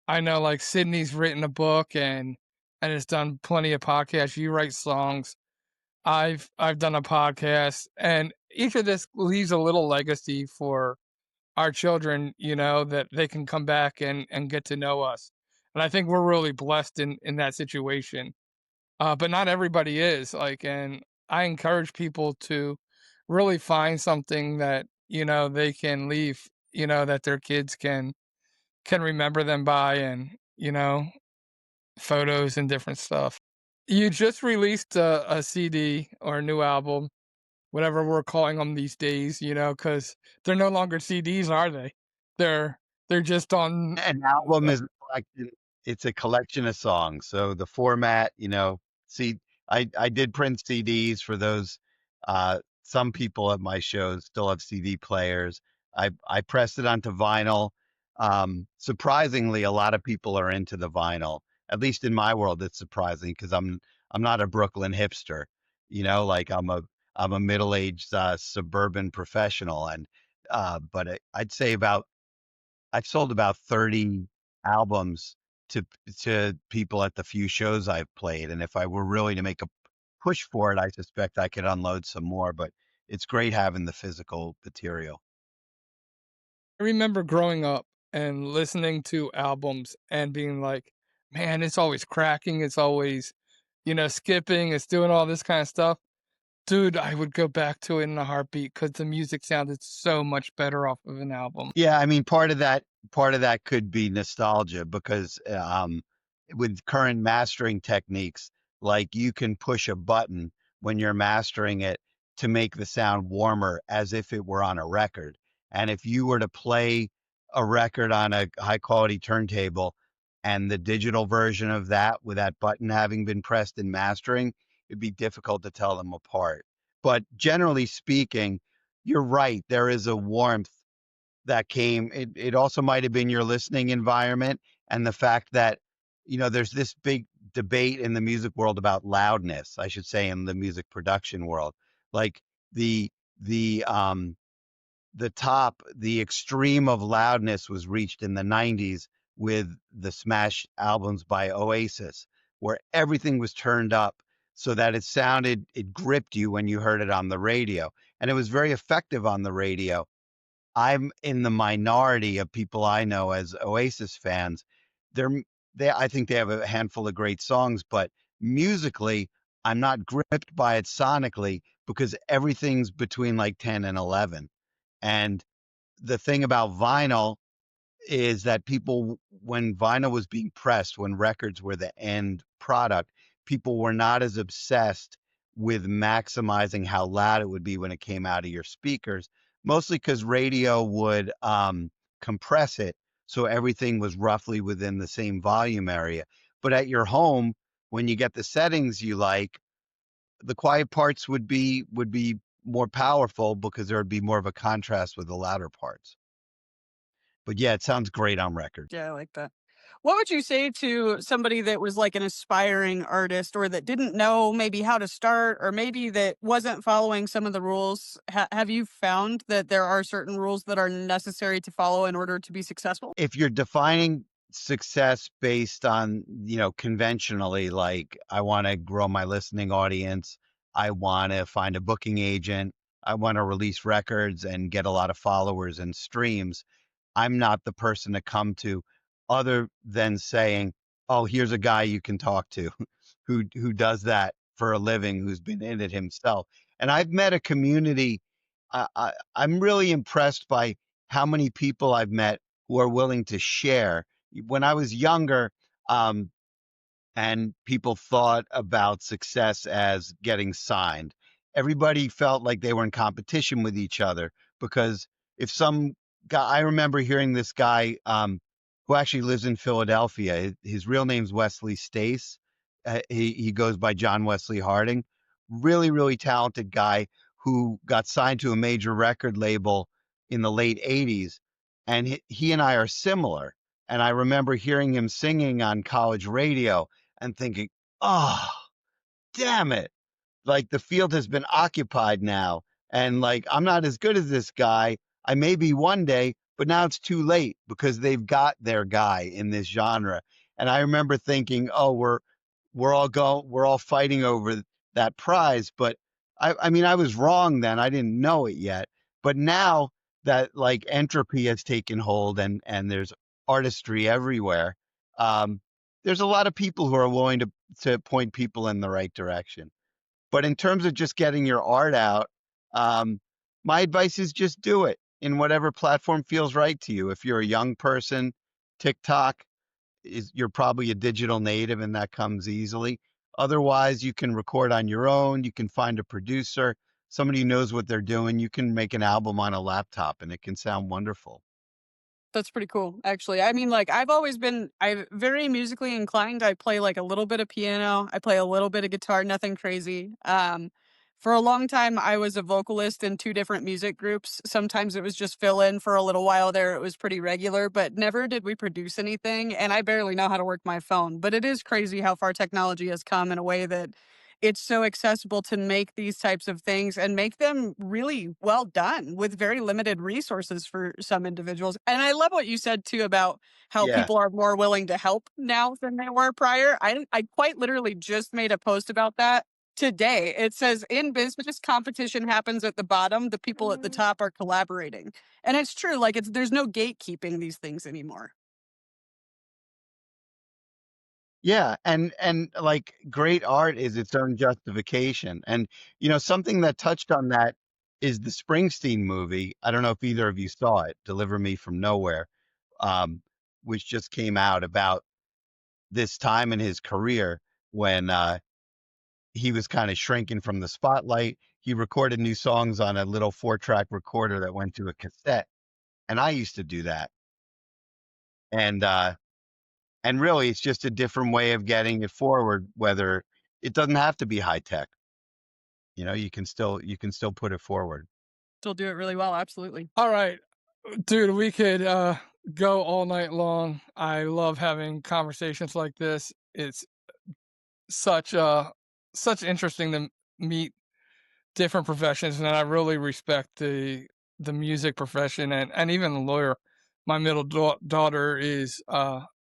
I know Sydney's written a book and has done plenty of podcasts. You write songs. I've done a podcast, and each of this leaves a little legacy for our children, that they can come back and get to know us. And I think we're really blessed in that situation. But not everybody is and I encourage people to really find something that, they can leave, that their kids can remember them by and, photos and different stuff. You just released a CD or a new album, whatever we're calling them these days, because they're no longer CDs, are they? They're they're just on. An album is a collection. It's a collection of songs. So the format, see, I did print CDs for those. Some people at my shows still have CD players. I pressed it onto vinyl. Surprisingly, a lot of people are into the vinyl. At least in my world, it's surprising because I'm not a Brooklyn hipster. I'm a middle-aged suburban professional, and I'd say I've sold about 30 albums to people at the few shows I've played, and if I were really to make a push for it, I suspect I could unload some more, but it's great having the physical material. I remember growing up and listening to albums and being like, man, it's always cracking, it's always, skipping, it's doing all this kind of stuff. Dude, I would go back to it in a heartbeat because the music sounded so much better off of an album. Yeah, I mean, part of that could be nostalgia because with current mastering techniques, you can push a button when you're mastering it to make the sound warmer as if it were on a record. And if you were to play a record on a high quality turntable and the digital version of that with that button having been pressed in mastering, it'd be difficult to tell them apart. But generally speaking, you're right. There is a warmth that came. It also might have been your listening environment and the fact that, there's this big debate in the music world about loudness, I should say, in the music production world. Like the the top, the extreme of loudness was reached in the 90s with the smash albums by Oasis, where everything was turned up so that it gripped you when you heard it on the radio. And it was very effective on the radio. I'm in the minority of people I know as Oasis fans. They're I think they have a handful of great songs, but musically, I'm not gripped by it sonically because everything's between like 10 and 11. And the thing about vinyl is that people, when vinyl was being pressed, when records were the end product, people were not as obsessed with maximizing how loud it would be when it came out of your speakers, mostly because radio would compress it so everything was roughly within the same volume area. But at your home, when you get the settings you like, the quiet parts would be more powerful because there would be more of a contrast with the louder parts. But yeah, it sounds great on record. Yeah, I like that. What would you say to somebody that was like an aspiring artist or that didn't know maybe how to start or maybe that wasn't following some of the rules? Have you found that there are certain rules that are necessary to follow in order to be successful? If you're defining success based on, conventionally, like I want to grow my listening audience, I want to find a booking agent, I want to release records and get a lot of followers and streams, I'm not the person to come to other than saying, "Oh, here's a guy you can talk to who does that for a living, who's been in it himself." And I've met a community. I'm really impressed by how many people I've met who are willing to share. When I was younger, um, and people thought about success as getting signed. Everybody felt like they were in competition with each other because if some guy, I remember hearing this guy who actually lives in Philadelphia. His real name's Wesley Stace. He goes by John Wesley Harding. Really, really talented guy who got signed to a major record label in the late 80s. And he and I are similar. And I remember hearing him singing on college radio and thinking, oh, damn it. Like the field has been occupied now. And like, I'm not as good as this guy. I may be one day, but now it's too late because they've got their guy in this genre. And I remember thinking, oh, we're all fighting over that prize. But I mean, I was wrong then. I didn't know it yet. But now that like entropy has taken hold and there's artistry everywhere, um, there's a lot of people who are willing to point people in the right direction. But in terms of just getting your art out, um, my advice is just do it in whatever platform feels right to you. If you're a young person, TikTok you're probably a digital native and that comes easily. Otherwise, you can record on your own. You can find a producer, somebody who knows what they're doing. You can make an album on a laptop and it can sound wonderful. That's pretty cool, actually. I mean, like, I'm very musically inclined. I play like a little bit of piano. I play a little bit of guitar, nothing crazy. For a long time, I was a vocalist in two different music groups. Sometimes it was just fill in for a little while there. It was pretty regular, but never did we produce anything. And I barely know how to work my phone. But it is crazy how far technology has come in a way that it's so accessible to make these types of things and make them really well done with very limited resources for some individuals. And I love what you said too about how Yeah. people are more willing to help now than they were prior. I quite literally just made a post about that today. It says in business, competition happens at the bottom, the people at the top are collaborating. And it's true, like there's no gatekeeping these things anymore. Yeah, and like great art is its own justification. And something that touched on that is the Springsteen movie. I don't know if either of you saw it, Deliver Me from Nowhere, um, which just came out about this time in his career when he was kind of shrinking from the spotlight. He recorded new songs on a little 4-track recorder that went to a cassette. And I used to do that. And really it's just a different way of getting it forward, whether it doesn't have to be high tech. You can still put it forward. Still do it really well, absolutely. All right, dude, we could go all night long. I love having conversations like this. It's such interesting to meet different professions, and I really respect the music profession and even a lawyer. My middle daughter is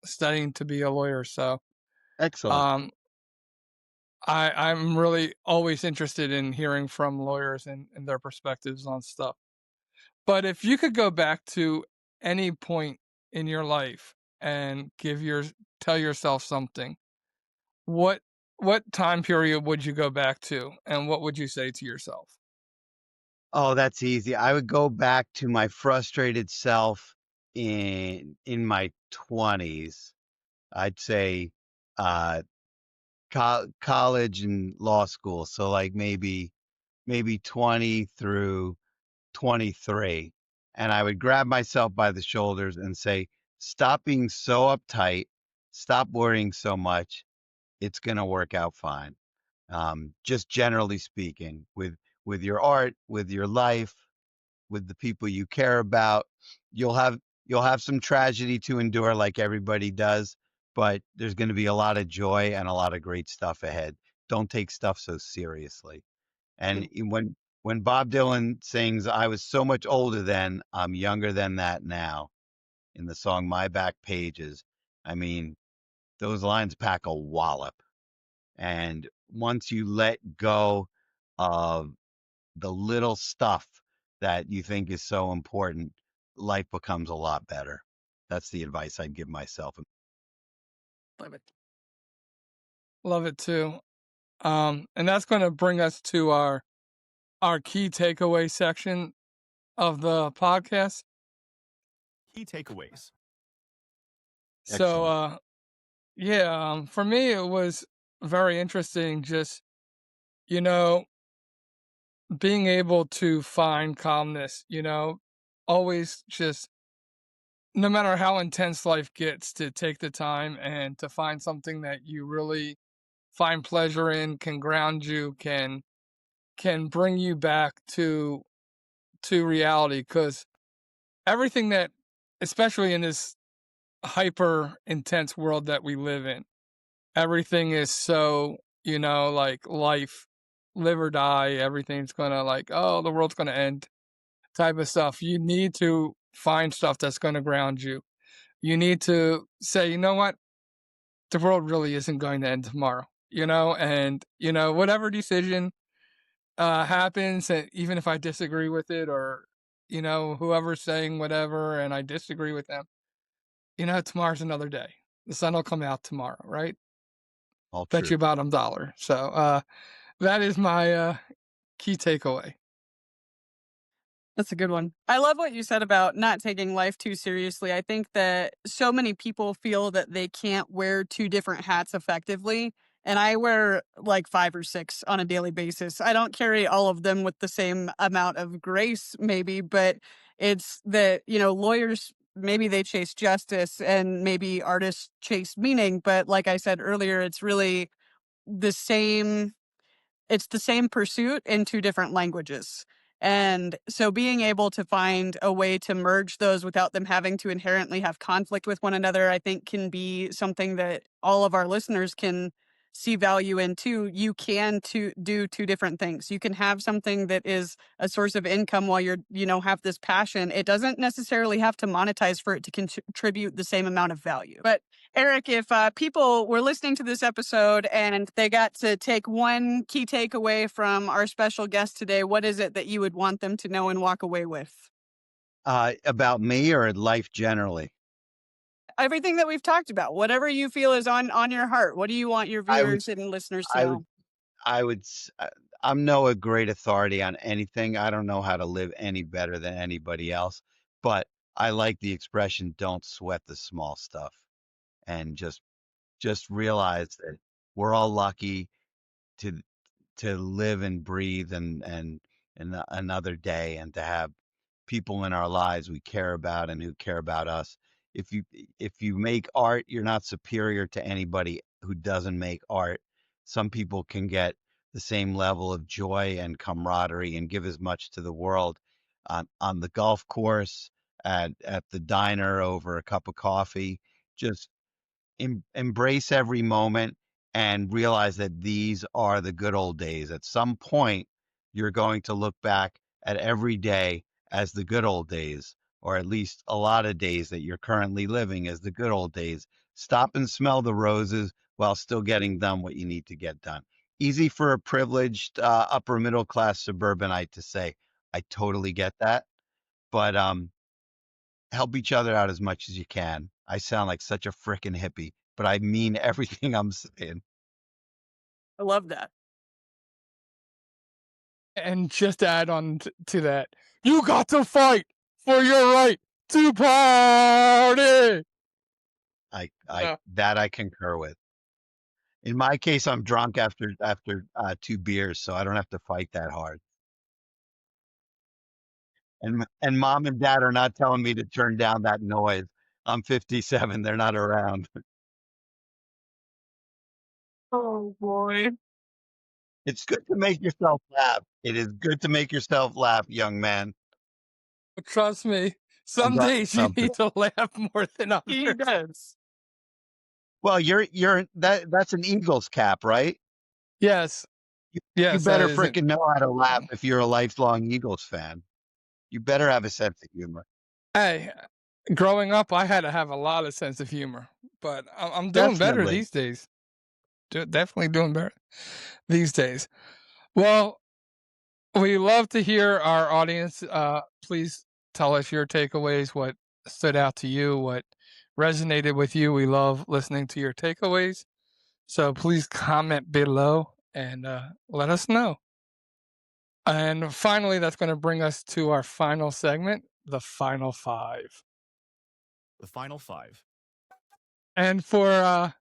studying to be a lawyer, so Excellent. um, I'm really always interested in hearing from lawyers and their perspectives on stuff. But if you could go back to any point in your life and tell yourself something, what what time period would you go back to, and what would you say to yourself? Oh, that's easy. I would go back to my frustrated self in my 20s. I'd say uh college and law school. So like maybe 20 through 23. And I would grab myself by the shoulders and say, stop being so uptight, stop worrying so much. It's going to work out fine. Just generally speaking, with your art, with your life, with the people you care about, you'll have you'll have some tragedy to endure like everybody does, but there's going to be a lot of joy and a lot of great stuff ahead. Don't take stuff so seriously. And when Bob Dylan sings, I was so much older then, I'm younger than that now, in the song My Back Pages, I mean, those lines pack a wallop. And once you let go of the little stuff that you think is so important, life becomes a lot better. That's the advice I'd give myself. Love it. Love it too. And that's going to bring us to our key takeaway section of the podcast. Key takeaways. So, Excellent. yeah, for me, it was very interesting just, you know, being able to find calmness, always just, no matter how intense life gets, to take the time and to find something that you really find pleasure in, can ground you, can bring you back to reality. Because everything that, especially in this hyper intense world that we live in, everything is so, like life, live or die, everything's gonna, like, oh, the world's gonna end type of stuff. You need to find stuff that's gonna ground you. You need to say, you know what, the world really isn't going to end tomorrow, and whatever decision happens, and even if I disagree with it, or whoever's saying whatever and I disagree with them, tomorrow's another day. The sun will come out tomorrow, right? All Bet you true. a bottom dollar. So that is my key takeaway. That's a good one. I love what you said about not taking life too seriously. I think that so many people feel that they can't wear two different hats effectively. And I wear like 5 or 6 on a daily basis. I don't carry all of them with the same amount of grace, maybe, but it's that, lawyers, maybe they chase justice and maybe artists chase meaning. But like I said earlier, the same it's the same pursuit in 2 different languages. And so being able to find a way to merge those without them having to inherently have conflict with one another, I think can be something that all of our listeners can see value in too. You can do 2 different things. You can have something that is a source of income while have this passion. It doesn't necessarily have to monetize for it to contribute the same amount of value. But Eric, if people were listening to this episode and they got to take one key takeaway from our special guest today, what is it that you would want them to know and walk away with? About me or life generally? Everything that we've talked about, whatever you feel is on your heart. What do you want your I would, viewers and listeners to I would, know? I would, I'm no a great authority on anything. I don't know how to live any better than anybody else, but I like the expression, don't sweat the small stuff, and just realize that we're all lucky to live and breathe and another day, and to have people in our lives we care about and who care about us. If you make art, you're not superior to anybody who doesn't make art. Some people can get the same level of joy and camaraderie and give as much to the world on the golf course, at the diner over a cup of coffee. Just embrace every moment and realize that these are the good old days. At some point, you're going to look back at every day as the good old days, or at least a lot of days that you're currently living as the good old days. Stop and smell the roses while still getting done what you need to get done. Easy for a privileged upper middle class suburbanite to say. I totally get that, but help each other out as much as you can. I sound like such a frickin' hippie, but I mean everything I'm saying. I love that. And just to add on to that, you got to fight for your right to party. I that I concur with. In my case, I'm drunk after 2 beers, so I don't have to fight that hard. And mom and dad are not telling me to turn down that noise. I'm 57. They're not around. Oh boy. It's good to make yourself laugh. It is good to make yourself laugh, young man. Trust me, I'm some glad days you something. need to laugh more than He others. does. Well, that's an Eagles cap, right? Yes, You yes, that better isn't. frickin' know how to laugh if you're a lifelong Eagles fan. You better have a sense of humor. Hey, growing up, I had to have a lot of sense of humor, but I'm doing better Definitely. these days. Definitely doing better these days. Well, we love to hear our audience. Please tell us your takeaways, what stood out to you, what resonated with you. We love listening to your takeaways. So please comment below and let us know. And finally, that's going to bring us to our final segment, the final five. The final five. And for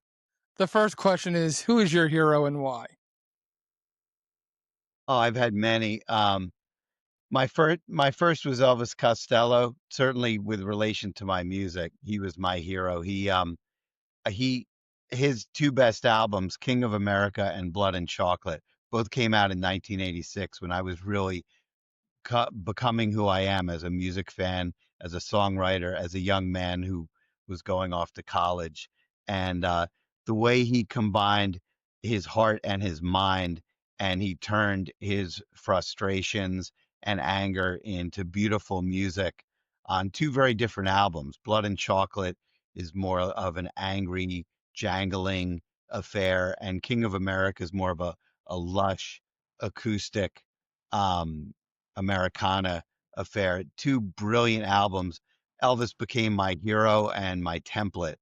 the first question is, who is your hero and why? Oh, I've had many. My first was Elvis Costello, certainly with relation to my music. He was my hero. He his two best albums, King of America and Blood and Chocolate, both came out in 1986 when I was really becoming who I am as a music fan, as a songwriter, as a young man who was going off to college. And the way he combined his heart and his mind, and he turned his frustrations and anger into beautiful music on two very different albums. Blood and Chocolate is more of an angry, jangling affair, and King of America is more of a lush, acoustic, um, Americana affair. Two brilliant albums. Elvis became my hero and my template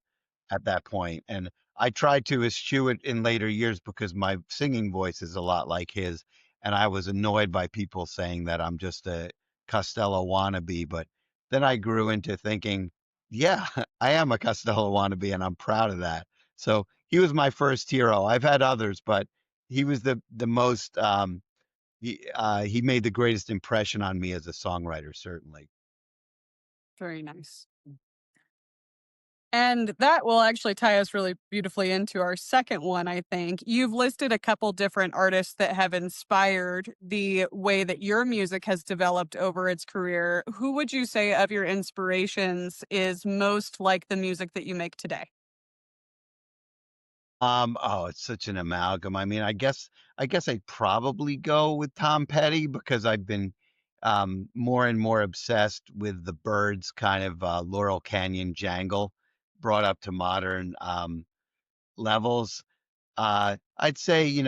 at that point. And I tried to eschew it in later years because my singing voice is a lot like his. And I was annoyed by people saying that I'm just a Costello wannabe. But then I grew into thinking, yeah, I am a Costello wannabe and I'm proud of that. So he was my first hero. I've had others, but he was the most he made the greatest impression on me as a songwriter, certainly. Very nice. And that will actually tie us really beautifully into our second one, I think. You've listed a couple different artists that have inspired the way that your music has developed over its career. Who would you say of your inspirations is most like the music that you make today? Oh, it's such an amalgam. I mean, I guess I'd probably go with Tom Petty because I've been more and more obsessed with the Byrds kind of Laurel Canyon jangle brought up to modern levels. I'd say,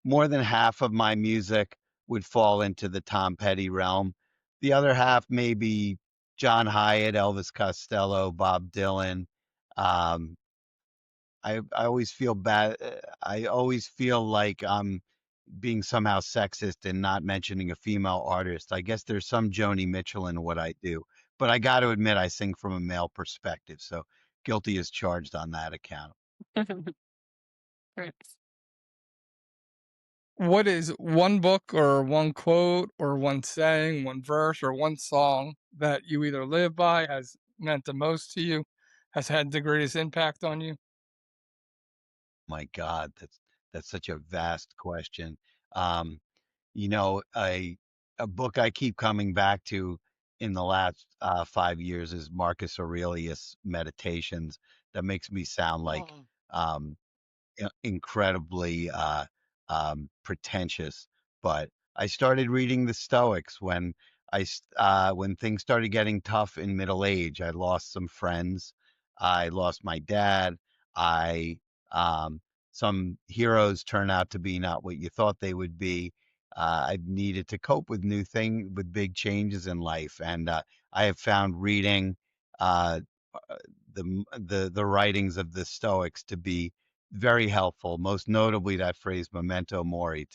more than half of my music would fall into the Tom Petty realm. The other half maybe John Hyatt, Elvis Costello, Bob Dylan. Um, I always feel bad. I always feel like I'm being somehow sexist and not mentioning a female artist. I guess there's some Joni Mitchell in what I do, but I got to admit I sing from a male perspective, so guilty as charged on that account. Right. What is one book or one quote or one saying, one verse or one song that you either live by, has meant the most to you, has had the greatest impact on you? My God, that's such a vast question. Um, a book I keep coming back to in the last 5 years is Marcus Aurelius Meditations. That makes me sound like Oh. um, incredibly pretentious, but I started reading the Stoics when When things started getting tough in middle age, I lost some friends. I lost my dad. I Some heroes turn out to be not what you thought they would be. I needed to cope with with big changes in life, and I have found reading uh, the writings of the Stoics to be very helpful. Most notably, that phrase "Memento Mori."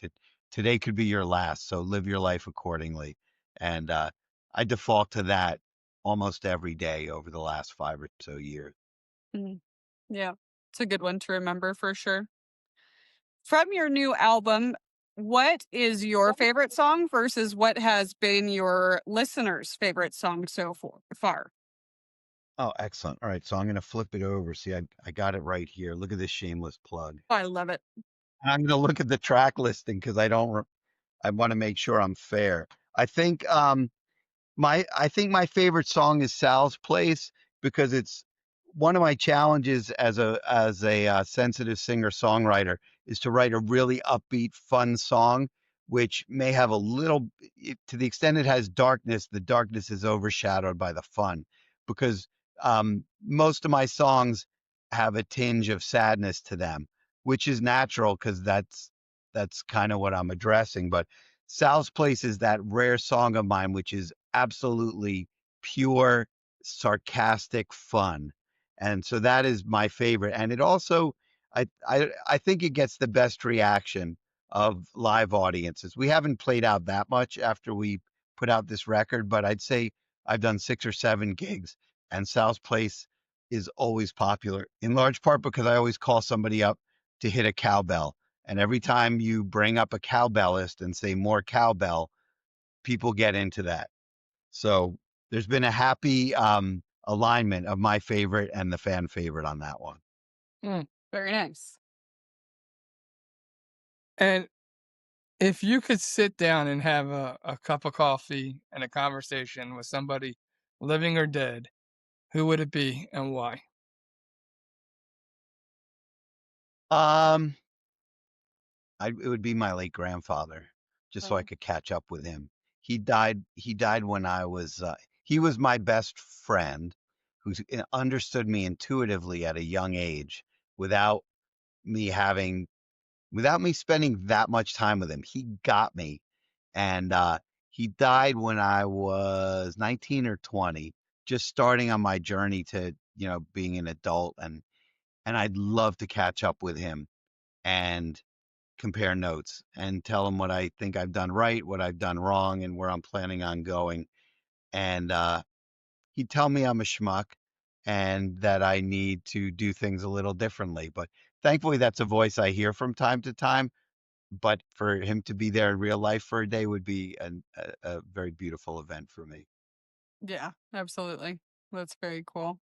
Today could be your last, so live your life accordingly. And I default to that almost every day over the last 5 or so years. Mm, yeah, it's a good one to remember for sure. From your new album, what is your favorite song versus what has been your listeners' favorite song so far? Oh, excellent. All right, so I'm going to flip it over. See, I got it right here. Look at this shameless plug. Oh, I love it. I'm going to look at the track listing because I want to make sure I'm fair. I think I think my favorite song is Sal's Place because it's one of my challenges as a sensitive singer songwriter is to write a really upbeat, fun song, which may have a little, to the extent it has darkness, the darkness is overshadowed by the fun because most of my songs have a tinge of sadness to them, which is natural because that's kind of what I'm addressing. But Sal's Place is that rare song of mine, which is absolutely pure, sarcastic fun. And so that is my favorite. And it also, I think it gets the best reaction of live audiences. We haven't played out that much after we put out this record, but I'd say I've done 6 or 7 gigs, and Sal's Place is always popular, in large part because I always call somebody up to hit a cowbell. And every time you bring up a cowbellist and say more cowbell, people get into that. So there's been a happy alignment of my favorite and the fan favorite on that one. Mm, very nice. And if you could sit down and have a cup of coffee and a conversation with somebody living or dead, who would it be and why? Um, it would be my late grandfather, just so I Oh, could catch up with him. He died when he was my best friend who understood me intuitively at a young age without me having without me spending that much time with him. He got me, and he died when I was 19 or 20, just starting on my journey to being an adult, and I'd love to catch up with him and compare notes and tell him what I think I've done right, what I've done wrong, and where I'm planning on going. And he'd tell me I'm a schmuck and that I need to do things a little differently. But thankfully, that's a voice I hear from time to time. But for him to be there in real life for a day would be a very beautiful event for me. yeah, absolutely. That's very cool.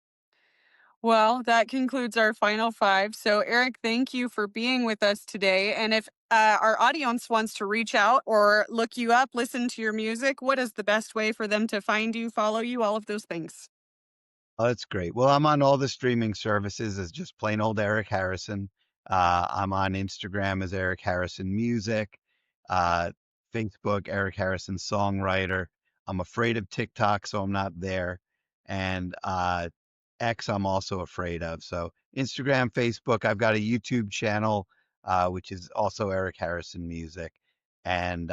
Well, that concludes our final five. So, Eric, thank you for being with us today. And if our audience wants to reach out or look you up, listen to your music, what is the best way for them to find you, follow you, all of those things? Oh, that's great. Well, I'm on all the streaming services as just plain old Eric Harrison. I'm on Instagram as Eric Harrison Music, uh, Facebook, Eric Harrison Songwriter. I'm afraid of TikTok, so I'm not there. And X, I'm also afraid of. So Instagram, Facebook, I've got a YouTube channel, which is also Eric Harrison Music. And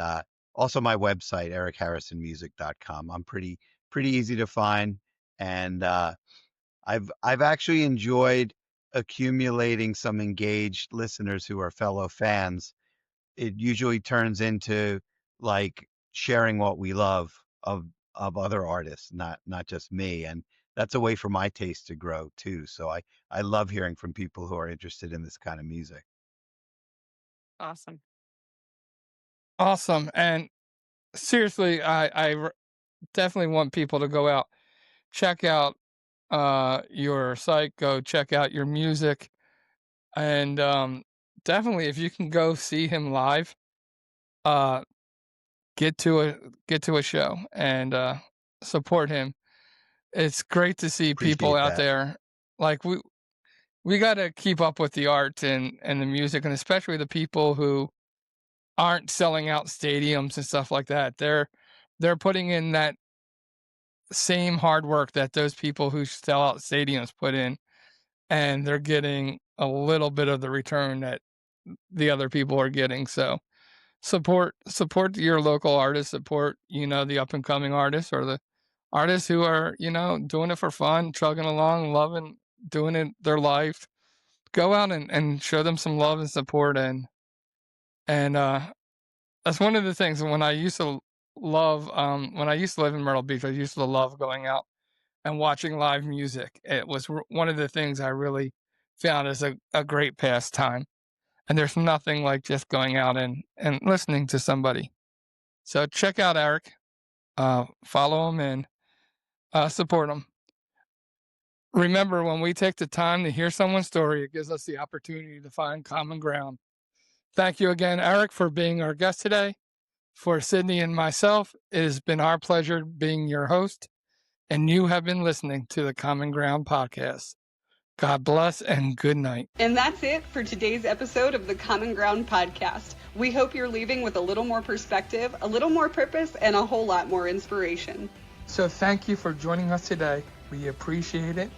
also my website, ericharisonmusic.com. I'm pretty easy to find. And I've actually enjoyed accumulating some engaged listeners who are fellow fans. It usually turns into like sharing what we love of other artists, not just me. And that's a way for my taste to grow too. So I love hearing from people who are interested in this kind of music. Awesome. Awesome. And seriously, definitely want people to go out, check out your site, go check out your music, and definitely if you can go see him live, uh, get to a get to a show and support him. It's great to see people Appreciate out that. there. Like we got to keep up with the art and the music, and especially the people who aren't selling out stadiums and stuff like that. they're putting in that same hard work that those people who sell out stadiums put in, and they're getting a little bit of the return that the other people are getting. So support your local artists, support, the up and coming artists, or the artists who are, doing it for fun, chugging along, loving doing it their life. Go out and show them some love and support. And that's one of the things when I used to love, when I used to live in Myrtle Beach, I used to love going out and watching live music. It was one of the things I really found as a great pastime. And there's nothing like just going out and listening to somebody. So check out Eric, follow him, and support him. Remember, when we take the time to hear someone's story, it gives us the opportunity to find common ground. Thank you again, Eric, for being our guest today. For Sydney and myself, it has been our pleasure being your host, and you have been listening to the Common Ground podcast. God bless and good night. And that's it for today's episode of the Common Ground podcast. We hope you're leaving with a little more perspective, a little more purpose, and a whole lot more inspiration. So thank you for joining us today. We appreciate it.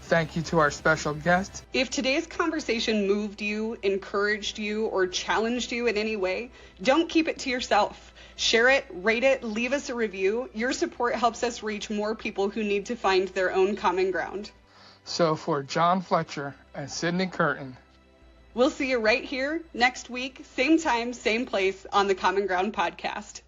Thank you to our special guest. If today's conversation moved you, encouraged you, or challenged you in any way, don't keep it to yourself. Share it, rate it, leave us a review. Your support helps us reach more people who need to find their own common ground. So for John Fletcher and Sydney Curtin, we'll see you right here next week, same time, same place on the Common Ground podcast.